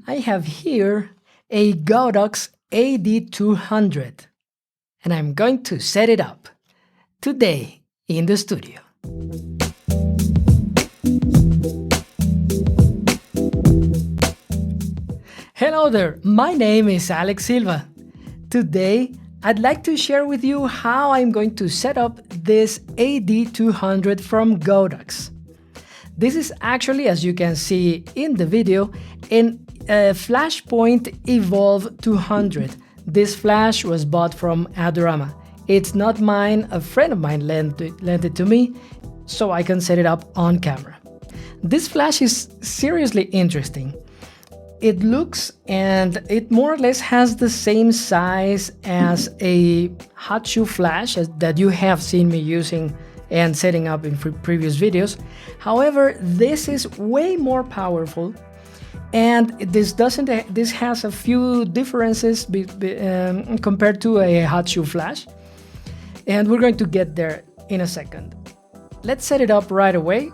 I have here a Godox AD200 and I'm going to set it up today in the studio. Hello there, my name is Alex Silva. Today I'd like to share with you how I'm going to set up this AD200 from Godox. This is actually, as you can see in the video, a Flashpoint eVOLV 200. This flash was bought from Adorama. It's not mine, a friend of mine lent it to me, so I can set it up on camera. This flash is seriously interesting. It looks and it more or less has the same size as a hot shoe flash that you have seen me using and setting up in previous videos. However, this is way more powerful, and this has a few differences compared to a hot shoe flash, and we're going to get there in a second. Let's set it up right away.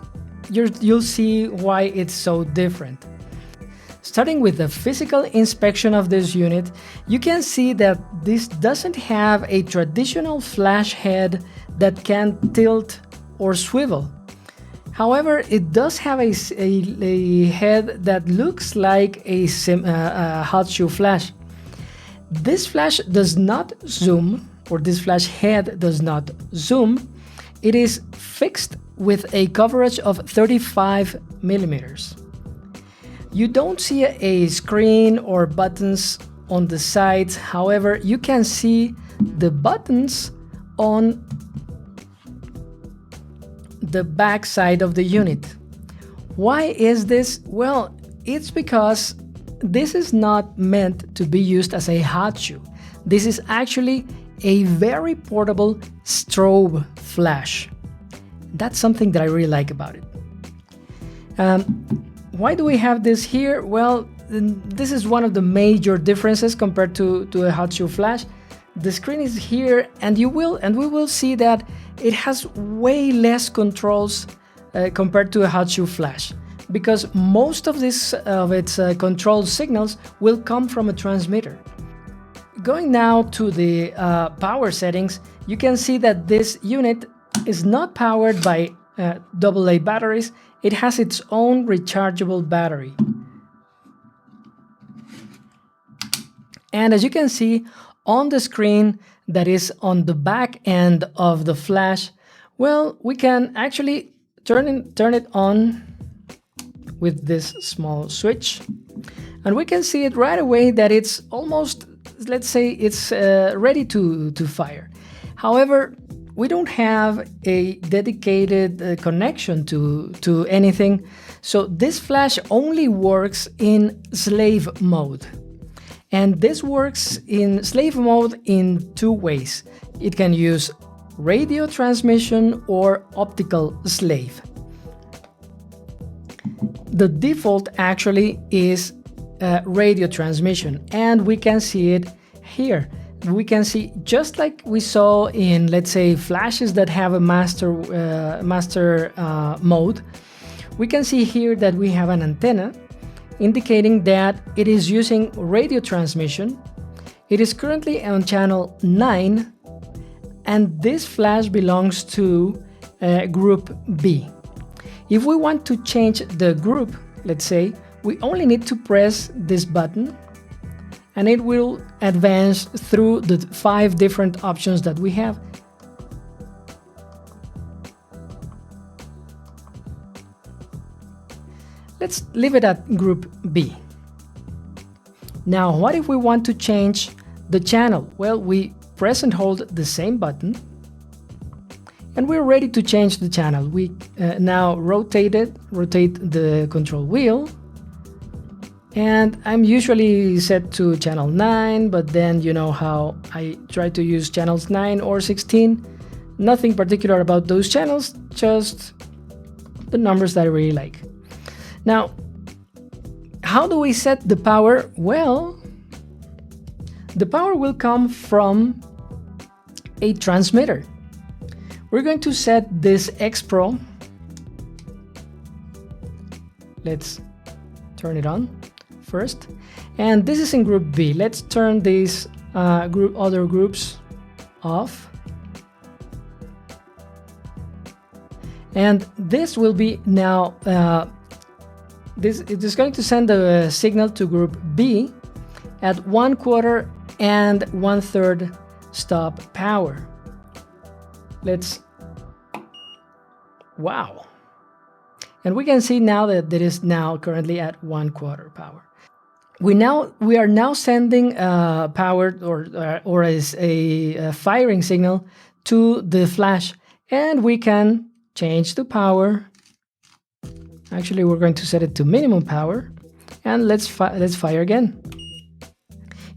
You'll see why it's so different. Starting with the physical inspection of this unit, you can see that this doesn't have a traditional flash head that can tilt or swivel. However, it does have a head that looks like a hot shoe flash. This flash does not zoom, or this flash head does not zoom. It is fixed with a coverage of 35 millimeters. You don't see a screen or buttons on the sides. However, you can see the buttons on the back side of the unit. Why is this? Well, it's because this is not meant to be used as a hot shoe. This is actually a very portable strobe flash. That's something that I really like about it. Why do we have this here? Well, this is one of the major differences compared to a hot shoe flash. The screen is here, and we will see that it has way less controls compared to a hot shoe flash, because most of its control signals will come from a transmitter. Going now to the power settings, you can see that this unit is not powered by AA batteries. It has its own rechargeable battery. And as you can see on the screen that is on the back end of the flash, well, we can actually turn it on with this small switch, and we can see it right away that it's almost, let's say, it's ready to fire. However, we don't have a dedicated connection to anything, so this flash only works in slave mode. And this works in slave mode in two ways. It can use radio transmission or optical slave. The default actually is radio transmission, and we can see it here. We can see, just like we saw in, let's say, flashes that have a master mode, we can see here that we have an antenna indicating that it is using radio transmission. It is currently on channel 9, and this flash belongs to group B. If we want to change the group, let's say, we only need to press this button, and it will advance through the 5 different options that we have. Let's leave it at group B. Now, what if we want to change the channel? Well, we press and hold the same button, and we're ready to change the channel. We now rotate the control wheel, and I'm usually set to channel 9, but then you know how I try to use channels 9 or 16. Nothing particular about those channels, just the numbers that I really like. Now, how do we set the power? Well, the power will come from a transmitter. We're going to set this XPro. Let's turn it on. first, and this is in group B. Let's turn these other groups off, and this will be now it is going to send a signal to group B at 1/4 and 1/3 stop power. Wow. And we can see now that it is now currently at 1/4 power. We are now sending power or as a firing signal to the flash, and we can change the power. Actually, we're going to set it to minimum power, and let's fire again.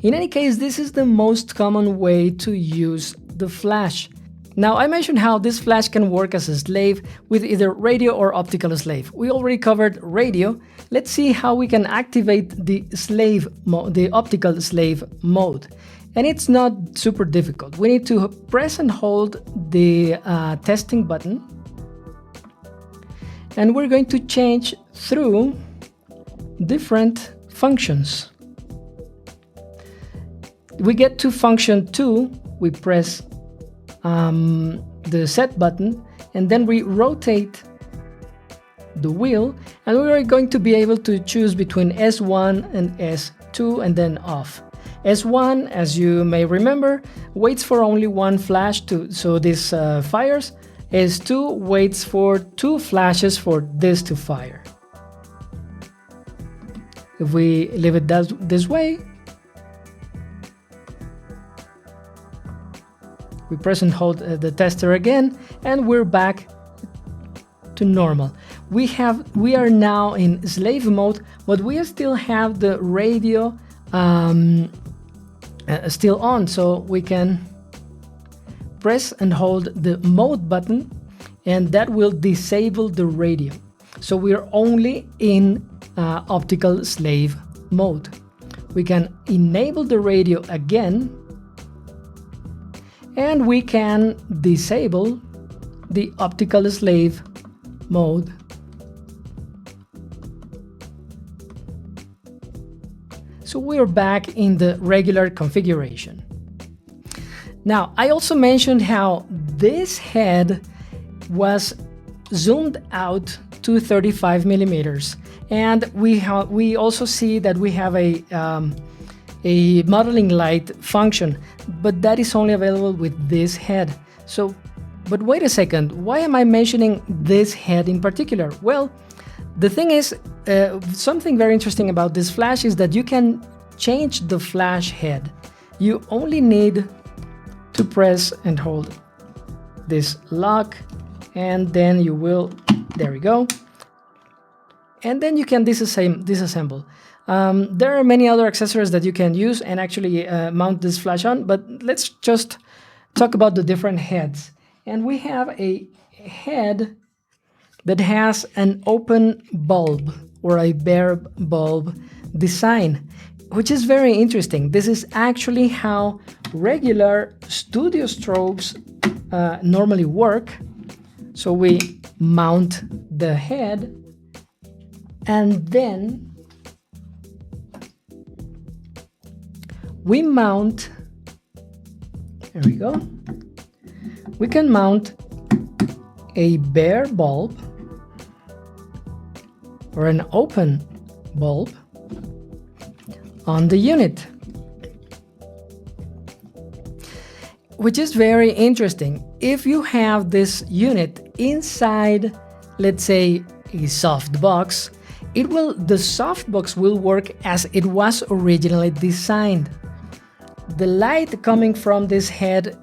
In any case, this is the most common way to use the flash. Now, I mentioned how this flash can work as a slave with either radio or optical slave. We already covered radio. Let's see how we can activate the optical slave mode. And it's not super difficult. We need to press and hold the testing button. And we're going to change through different functions. We get to function 2, we press the set button, and then we rotate the wheel, and we are going to be able to choose between S1 and S2 and then off. S1, as you may remember, waits for only one flash so this fires. S2 waits for 2 flashes for this to fire. If we leave it this way, we press and hold the tester again, and we're back to normal. We are now in slave mode, but we still have the radio still on, so we can press and hold the mode button, and that will disable the radio. So we are only in optical slave mode. We can enable the radio again, and we can disable the optical slave mode. So we're back in the regular configuration. Now, I also mentioned how this head was zoomed out to 35 millimeters, and we also see that we have a modeling light function, but that is only available with this head. So, but wait a second, why am I mentioning this head in particular? Well, the thing is, something very interesting about this flash is that you can change the flash head. You only need to press and hold this lock, and then you will, there we go, and then you can disassemble. There are many other accessories that you can use and actually mount this flash on, but let's just talk about the different heads. And we have a head that has an open bulb or a bare bulb design, which is very interesting. This is actually how regular studio strobes normally work. So we mount the head, and then we mount, there we go, we can mount a bare bulb or an open bulb on the unit, which is very interesting. If you have this unit inside, let's say, a soft box, the soft box will work as it was originally designed. The light coming from this head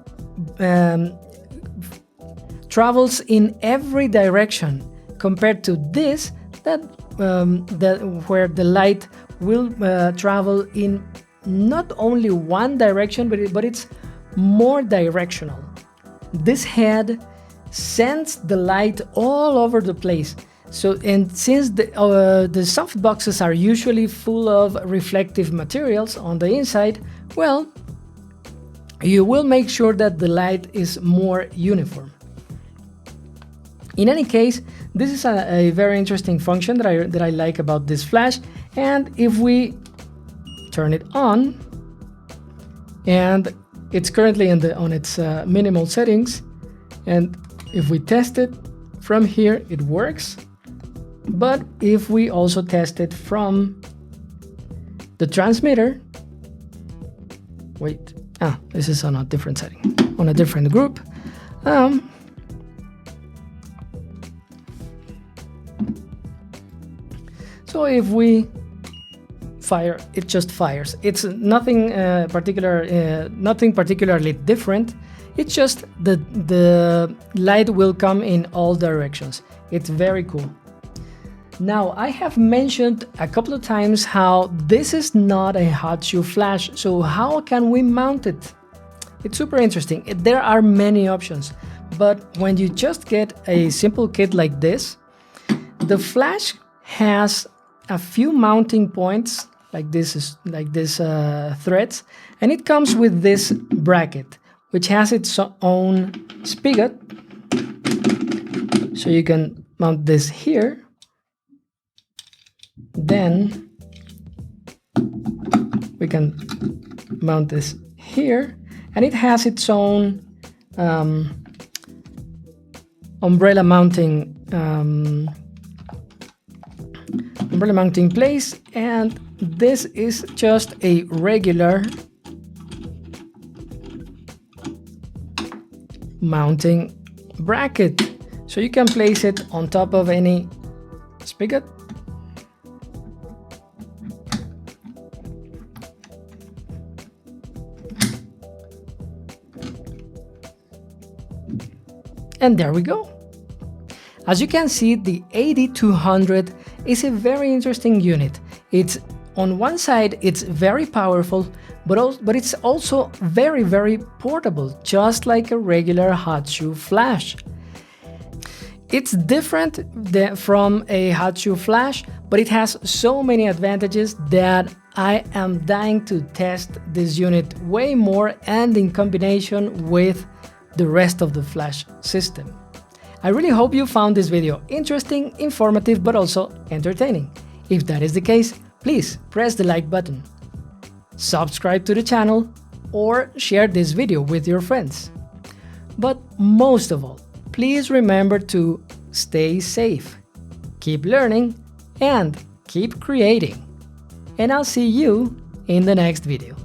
travels in every direction, compared to this where the light will travel in not only one direction, but it's more directional. This head sends the light all over the place. So, and since the soft boxes are usually full of reflective materials on the inside, well, you will make sure that the light is more uniform. In any case, this is a very interesting function that I like about this flash. And if we turn it on, and it's currently on its minimal settings, and if we test it from here, it works. But if we also test it from the transmitter, wait, this is on a different setting, on a different group. So if we fire, it just fires. It's nothing nothing particularly different. It's just the light will come in all directions. It's very cool. Now, I have mentioned a couple of times how this is not a hot shoe flash, so how can we mount it? It's super interesting. There are many options, but when you just get a simple kit like this, the flash has a few mounting points like this threads, and it comes with this bracket, which has its own spigot, so you can mount this here. Then we can mount this here, and it has its own umbrella mounting place, and this is just a regular mounting bracket, so you can place it on top of any spigot. And there we go. As you can see, the AD200 is a very interesting unit. It's on one side, it's very powerful, but it's also very, very portable, just like a regular hot shoe flash. It's different from a hot shoe flash, but it has so many advantages that I am dying to test this unit way more, and in combination with the rest of the flash system. I really hope you found this video interesting, informative, but also entertaining. If that is the case, please press the like button, subscribe to the channel, or share this video with your friends. But most of all, please remember to stay safe, keep learning, and keep creating. And I'll see you in the next video.